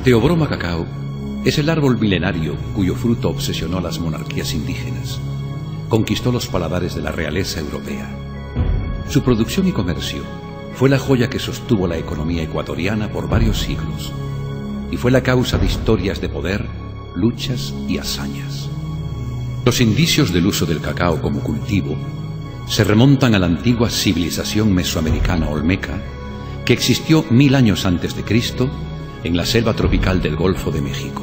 Teobroma cacao es el árbol milenario cuyo fruto obsesionó a las monarquías indígenas. Conquistó los paladares de la realeza europea. Su producción y comercio fue la joya que sostuvo la economía ecuatoriana por varios siglos y fue la causa de historias de poder, luchas y hazañas. Los indicios del uso del cacao como cultivo se remontan a la antigua civilización mesoamericana olmeca que existió 1000 años antes de Cristo en la selva tropical del Golfo de México.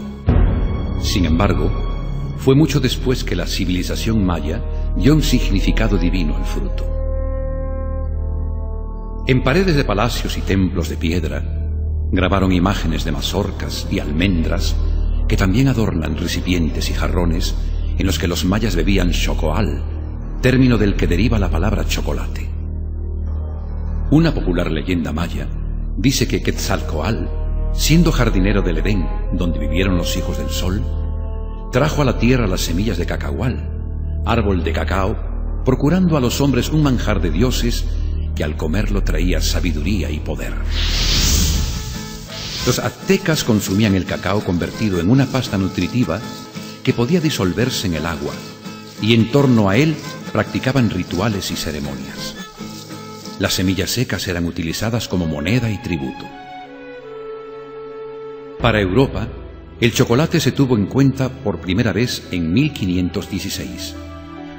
Sin embargo, fue mucho después que la civilización maya dio un significado divino al fruto. En paredes de palacios y templos de piedra grabaron imágenes de mazorcas y almendras que también adornan recipientes y jarrones en los que los mayas bebían xocoal, término del que deriva la palabra chocolate. Una popular leyenda maya dice que Quetzalcóatl, siendo jardinero del Edén, donde vivieron los hijos del sol, trajo a la tierra las semillas de cacahual, árbol de cacao, procurando a los hombres un manjar de dioses que al comerlo traía sabiduría y poder. Los aztecas consumían el cacao convertido en una pasta nutritiva que podía disolverse en el agua, y en torno a él practicaban rituales y ceremonias. Las semillas secas eran utilizadas como moneda y tributo. Para Europa, el chocolate se tuvo en cuenta por primera vez en 1516,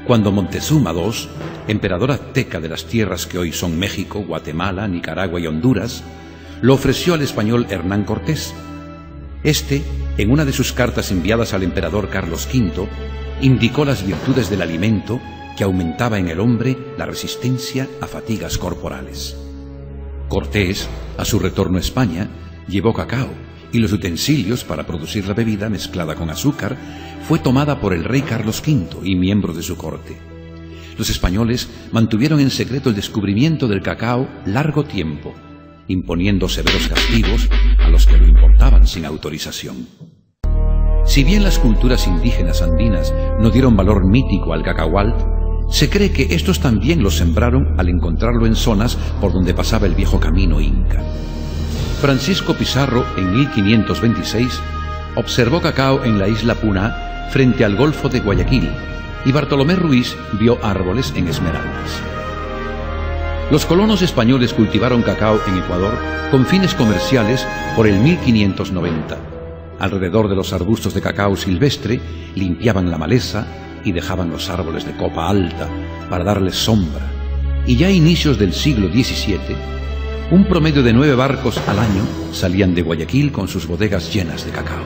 cuando Montezuma II, emperador azteca de las tierras que hoy son México, Guatemala, Nicaragua y Honduras, lo ofreció al español Hernán Cortés. Este, en una de sus cartas enviadas al emperador Carlos V, indicó las virtudes del alimento que aumentaba en el hombre la resistencia a fatigas corporales. Cortés, a su retorno a España, llevó cacao, y los utensilios para producir la bebida mezclada con azúcar fue tomada por el rey Carlos V y miembros de su corte. Los españoles mantuvieron en secreto el descubrimiento del cacao largo tiempo, imponiendo severos castigos a los que lo importaban sin autorización. Si bien las culturas indígenas andinas no dieron valor mítico al cacahual, se cree que estos también lo sembraron al encontrarlo en zonas por donde pasaba el viejo camino inca. Francisco Pizarro, en 1526, observó cacao en la isla Puná frente al Golfo de Guayaquil, y Bartolomé Ruiz vio árboles en Esmeraldas. Los colonos españoles cultivaron cacao en Ecuador con fines comerciales por el 1590. Alrededor de los arbustos de cacao silvestre limpiaban la maleza y dejaban los árboles de copa alta para darles sombra, y ya a inicios del siglo XVII, un promedio de 9 barcos al año salían de Guayaquil con sus bodegas llenas de cacao.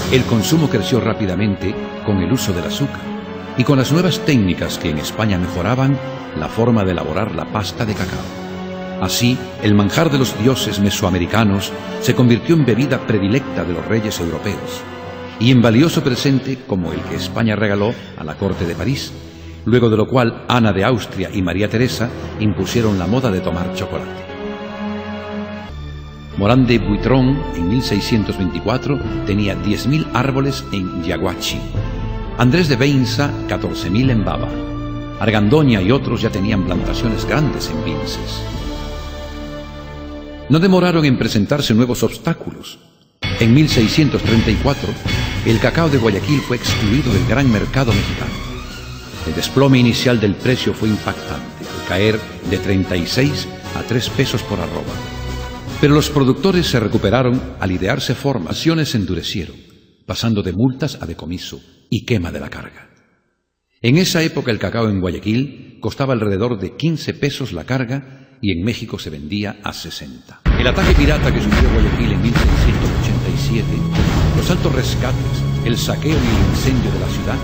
El consumo creció rápidamente con el uso del azúcar y con las nuevas técnicas que en España mejoraban la forma de elaborar la pasta de cacao. Así, el manjar de los dioses mesoamericanos se convirtió en bebida predilecta de los reyes europeos y en valioso presente como el que España regaló a la corte de París, luego de lo cual Ana de Austria y María Teresa impusieron la moda de tomar chocolate. Morán de Buitrón, en 1624, tenía 10.000 árboles en Yaguachi. Andrés de Beinza, 14.000 en Baba. Argandoña y otros ya tenían plantaciones grandes en Vinces. No demoraron en presentarse nuevos obstáculos. En 1634, el cacao de Guayaquil fue excluido del gran mercado mexicano. El desplome inicial del precio fue impactante, al caer de 36 a 3 pesos por arroba. Pero los productores se recuperaron al idearse formas. Las sanciones se endurecieron, pasando de multas a decomiso y quema de la carga. En esa época el cacao en Guayaquil costaba alrededor de 15 pesos la carga y en México se vendía a 60. El ataque pirata que sufrió Guayaquil en 1687, los altos rescates, el saqueo y el incendio de la ciudad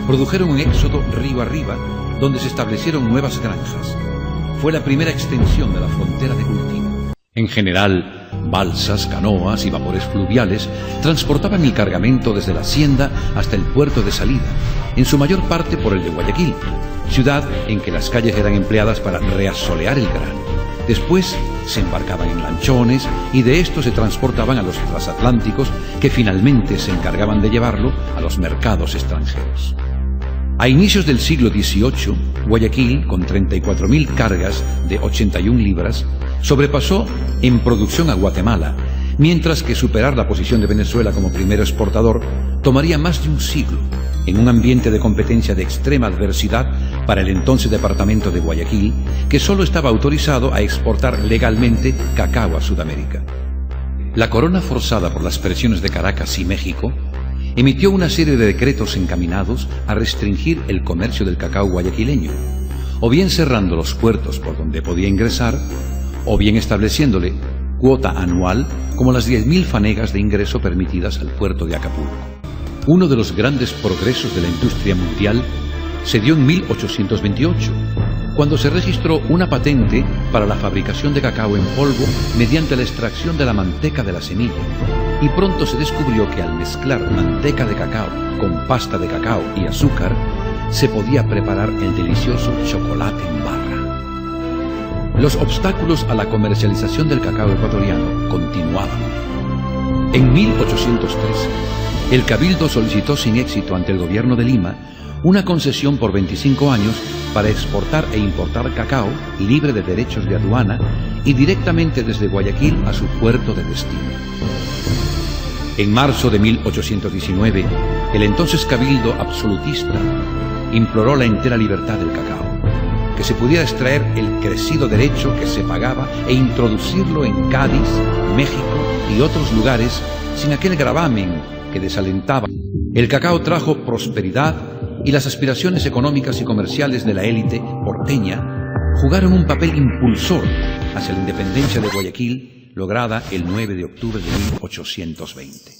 produjeron un éxodo río arriba, donde se establecieron nuevas granjas. Fue la primera extensión de la frontera de cultivo. En general, balsas, canoas y vapores fluviales transportaban el cargamento desde la hacienda hasta el puerto de salida, en su mayor parte por el de Guayaquil, ciudad en que las calles eran empleadas para reasolear el grano. Después se embarcaban en lanchones y de estos se transportaban a los transatlánticos que finalmente se encargaban de llevarlo a los mercados extranjeros. A inicios del siglo XVIII, Guayaquil, con 34.000 cargas de 81 libras, sobrepasó en producción a Guatemala, mientras que superar la posición de Venezuela como primero exportador tomaría más de un siglo, en un ambiente de competencia de extrema adversidad para el entonces departamento de Guayaquil, que solo estaba autorizado a exportar legalmente cacao a Sudamérica. La corona, forzada por las presiones de Caracas y México, emitió una serie de decretos encaminados a restringir el comercio del cacao guayaquileño, o bien cerrando los puertos por donde podía ingresar, o bien estableciéndole cuota anual como las 10.000 fanegas de ingreso permitidas al puerto de Acapulco. Uno de los grandes progresos de la industria mundial se dio en 1828, cuando se registró una patente para la fabricación de cacao en polvo mediante la extracción de la manteca de la semilla, y pronto se descubrió que al mezclar manteca de cacao con pasta de cacao y azúcar, se podía preparar el delicioso chocolate en barra. Los obstáculos a la comercialización del cacao ecuatoriano continuaban. En 1813, el Cabildo solicitó sin éxito ante el gobierno de Lima una concesión por 25 años para exportar e importar cacao libre de derechos de aduana y directamente desde Guayaquil a su puerto de destino. En marzo de 1819, el entonces Cabildo absolutista imploró la entera libertad del cacao, que se pudiera extraer el crecido derecho que se pagaba e introducirlo en Cádiz, México y otros lugares sin aquel gravamen que desalentaba. El cacao trajo prosperidad y las aspiraciones económicas y comerciales de la élite porteña jugaron un papel impulsor hacia la independencia de Guayaquil, lograda el 9 de octubre de 1820.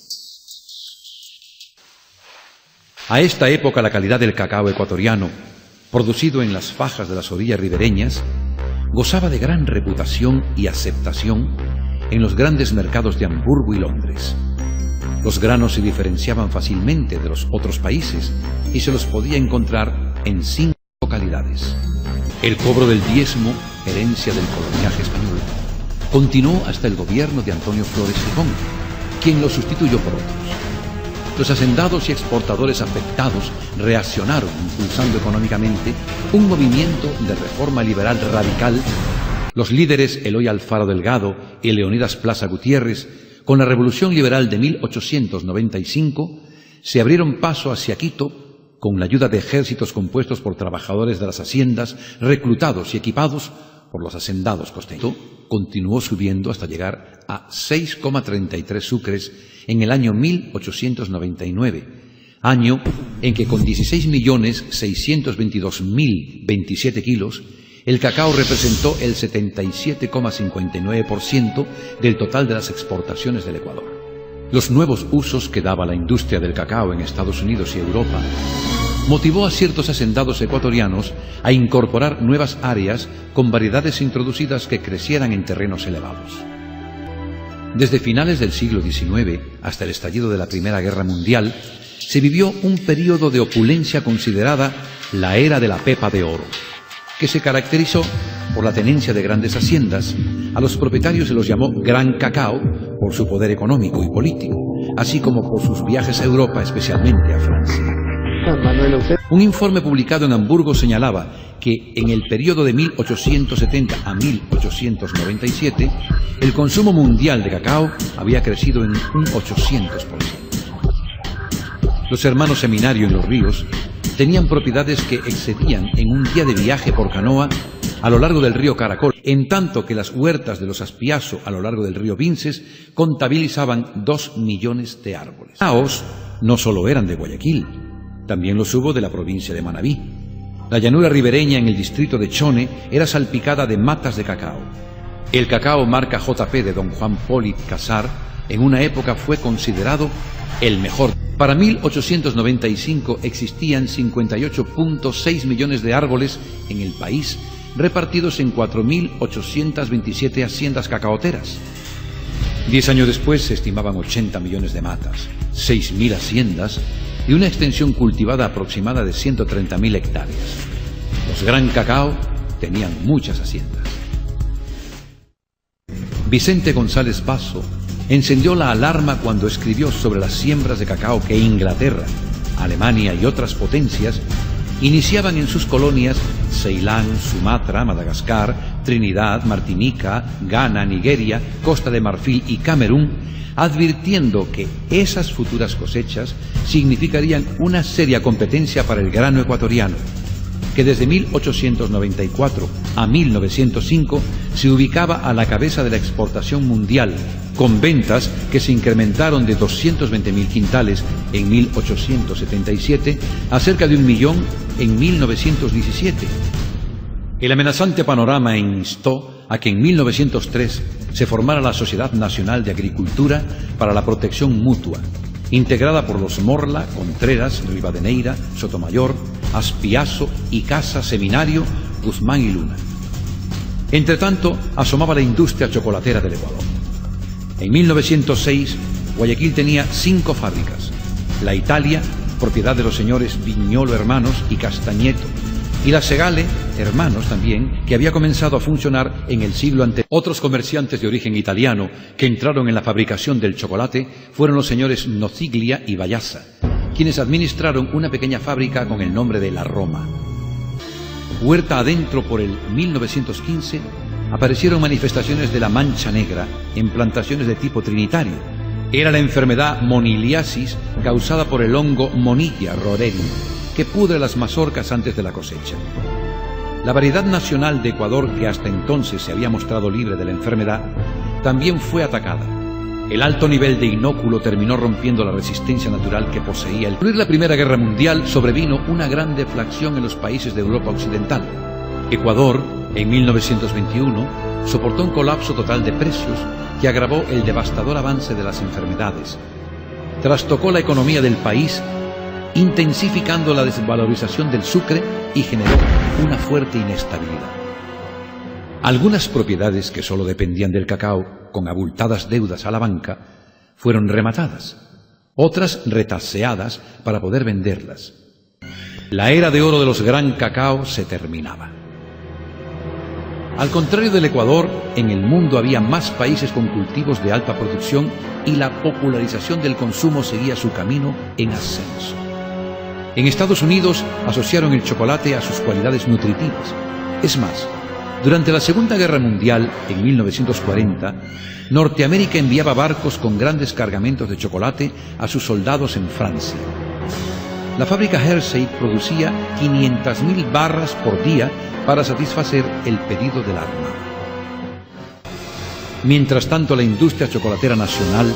A esta época la calidad del cacao ecuatoriano, producido en las fajas de las orillas ribereñas, gozaba de gran reputación y aceptación en los grandes mercados de Hamburgo y Londres. Los granos se diferenciaban fácilmente de los otros países y se los podía encontrar en 5 localidades. El cobro del diezmo, herencia del coloniaje español, continuó hasta el gobierno de Antonio Flores Gijón, quien lo sustituyó por otros. Los hacendados y exportadores afectados reaccionaron, impulsando económicamente un movimiento de reforma liberal radical. Los líderes Eloy Alfaro Delgado y Leonidas Plaza Gutiérrez, con la Revolución Liberal de 1895, se abrieron paso hacia Quito con la ayuda de ejércitos compuestos por trabajadores de las haciendas, reclutados y equipados por los hacendados costeños. Continuó subiendo hasta llegar a 6,33 sucres en el año 1899, año en que con 16.622.027 kilos, el cacao representó el 77,59% del total de las exportaciones del Ecuador. Los nuevos usos que daba la industria del cacao en Estados Unidos y Europa motivó a ciertos hacendados ecuatorianos a incorporar nuevas áreas con variedades introducidas que crecieran en terrenos elevados. Desde finales del siglo XIX hasta el estallido de la Primera Guerra Mundial, se vivió un período de opulencia considerada la era de la pepa de oro, que se caracterizó por la tenencia de grandes haciendas. A los propietarios se los llamó Gran Cacao por su poder económico y político, así como por sus viajes a Europa, especialmente a Francia. Un informe publicado en Hamburgo señalaba que en el periodo de 1870 a 1897 el consumo mundial de cacao había crecido en un 800%. Los hermanos Seminario en Los Ríos tenían propiedades que excedían en un día de viaje por canoa a lo largo del río Caracol, en tanto que las huertas de los Aspiazo a lo largo del río Vinces contabilizaban 2 millones de árboles. Cacaos no solo eran de Guayaquil, también los hubo de la provincia de Manabí. La llanura ribereña en el distrito de Chone era salpicada de matas de cacao. El cacao marca JP de don Juan Polit Casar en una época fue considerado el mejor. Para 1895 existían 58.6 millones de árboles en el país, repartidos en 4.827 haciendas cacaoteras. 10 años después se estimaban 80 millones de matas, 6.000 haciendas y una extensión cultivada aproximada de 130.000 hectáreas. Los Gran Cacao tenían muchas haciendas. Vicente González Basso encendió la alarma cuando escribió sobre las siembras de cacao que Inglaterra, Alemania y otras potencias iniciaban en sus colonias Ceilán, Sumatra, Madagascar, Trinidad, Martinica, Ghana, Nigeria, Costa de Marfil y Camerún, advirtiendo que esas futuras cosechas significarían una seria competencia para el grano ecuatoriano, que desde 1894 a 1905 se ubicaba a la cabeza de la exportación mundial, con ventas que se incrementaron de 220.000 quintales en 1877 a cerca de 1 millón en 1917. El amenazante panorama instó a que en 1903 se formara la Sociedad Nacional de Agricultura para la Protección Mutua, integrada por los Morla, Contreras, Rivadeneira, Sotomayor, Aspiazo, Icaza, Seminario, Guzmán y Luna. Entretanto, asomaba la industria chocolatera del Ecuador. En 1906, Guayaquil tenía 5 fábricas: la Italia, propiedad de los señores Viñolo hermanos y Castañeto, y la Segale, hermanos también, que había comenzado a funcionar en el siglo anterior. Otros comerciantes de origen italiano que entraron en la fabricación del chocolate fueron los señores Nociglia y Bayaza, quienes administraron una pequeña fábrica con el nombre de La Roma. Huerta adentro, por el 1915, aparecieron manifestaciones de la mancha negra en plantaciones de tipo trinitario. Era la enfermedad moniliasis causada por el hongo Monilla roreri, que pudre las mazorcas antes de la cosecha. La variedad nacional de Ecuador, que hasta entonces se había mostrado libre de la enfermedad, también fue atacada. El alto nivel de inóculo terminó rompiendo la resistencia natural que poseía. Al concluir la Primera Guerra Mundial, sobrevino una gran deflación en los países de Europa Occidental. Ecuador, en 1921, soportó un colapso total de precios que agravó el devastador avance de las enfermedades. Trastocó la economía del país, intensificando la desvalorización del sucre, y generó una fuerte inestabilidad. Algunas propiedades que solo dependían del cacao, con abultadas deudas a la banca, fueron rematadas, otras retaseadas para poder venderlas. La era de oro de los gran cacao se terminaba. Al contrario del Ecuador, en el mundo había más países con cultivos de alta producción y la popularización del consumo seguía su camino en ascenso. En Estados Unidos asociaron el chocolate a sus cualidades nutritivas. Es más, durante la Segunda Guerra Mundial, en 1940, Norteamérica enviaba barcos con grandes cargamentos de chocolate a sus soldados en Francia. La fábrica Hershey producía 500.000 barras por día para satisfacer el pedido de la Armada. Mientras tanto, la industria chocolatera nacional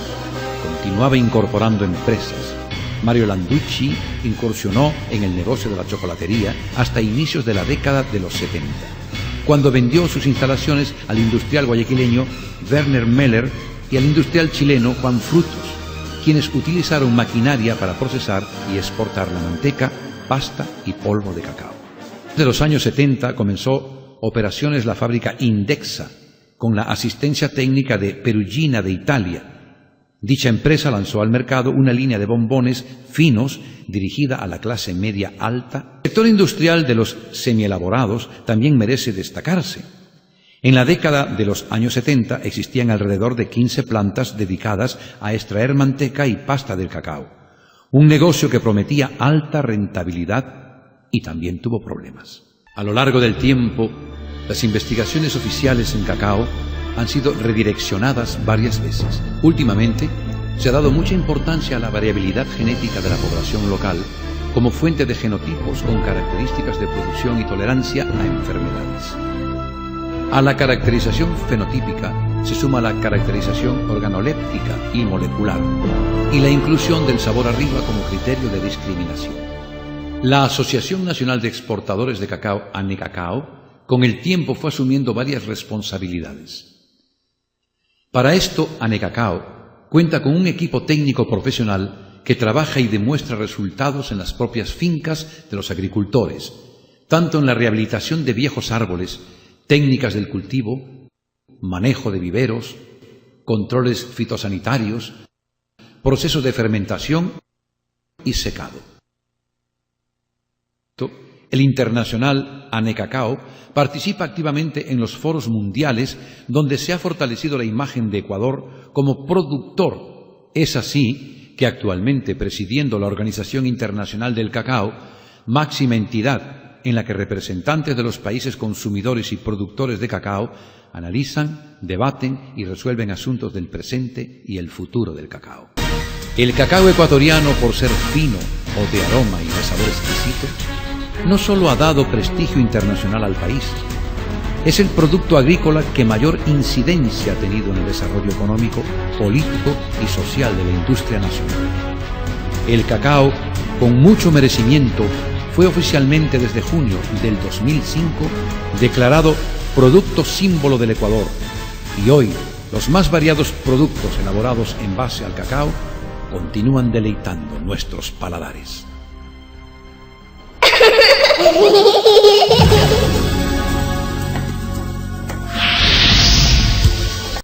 continuaba incorporando empresas. Mario Landucci incursionó en el negocio de la chocolatería hasta inicios de la década de los 70, cuando vendió sus instalaciones al industrial guayaquileño Werner Meller y al industrial chileno Juan Frutos, quienes utilizaron maquinaria para procesar y exportar la manteca, pasta y polvo de cacao. Desde los años 70 comenzó operaciones la fábrica Indexa, con la asistencia técnica de Perugina de Italia. Dicha empresa lanzó al mercado una línea de bombones finos dirigida a la clase media alta. El sector industrial de los semielaborados también merece destacarse. En la década de los años 70 existían alrededor de 15 plantas dedicadas a extraer manteca y pasta del cacao, un negocio que prometía alta rentabilidad y también tuvo problemas. A lo largo del tiempo, las investigaciones oficiales en cacao han sido redireccionadas varias veces. Últimamente, se ha dado mucha importancia a la variabilidad genética de la población local como fuente de genotipos con características de producción y tolerancia a enfermedades. A la caracterización fenotípica se suma la caracterización organoléptica y molecular y la inclusión del sabor arriba como criterio de discriminación. La Asociación Nacional de Exportadores de Cacao, ANECACAO, con el tiempo fue asumiendo varias responsabilidades. Para esto, ANECACAO cuenta con un equipo técnico profesional que trabaja y demuestra resultados en las propias fincas de los agricultores, tanto en la rehabilitación de viejos árboles, técnicas del cultivo, manejo de viveros, controles fitosanitarios, procesos de fermentación y secado. El internacional ANECACAO participa activamente en los foros mundiales donde se ha fortalecido la imagen de Ecuador como productor. Es así que actualmente, presidiendo la Organización Internacional del Cacao, máxima entidad en la que representantes de los países consumidores y productores de cacao analizan, debaten y resuelven asuntos del presente y el futuro del cacao. El cacao ecuatoriano, por ser fino o de aroma y de sabor exquisito, no solo ha dado prestigio internacional al país, es el producto agrícola que mayor incidencia ha tenido en el desarrollo económico, político y social de la industria nacional. El cacao, con mucho merecimiento, fue oficialmente desde junio del 2005 declarado Producto Símbolo del Ecuador, y hoy los más variados productos elaborados en base al cacao continúan deleitando nuestros paladares.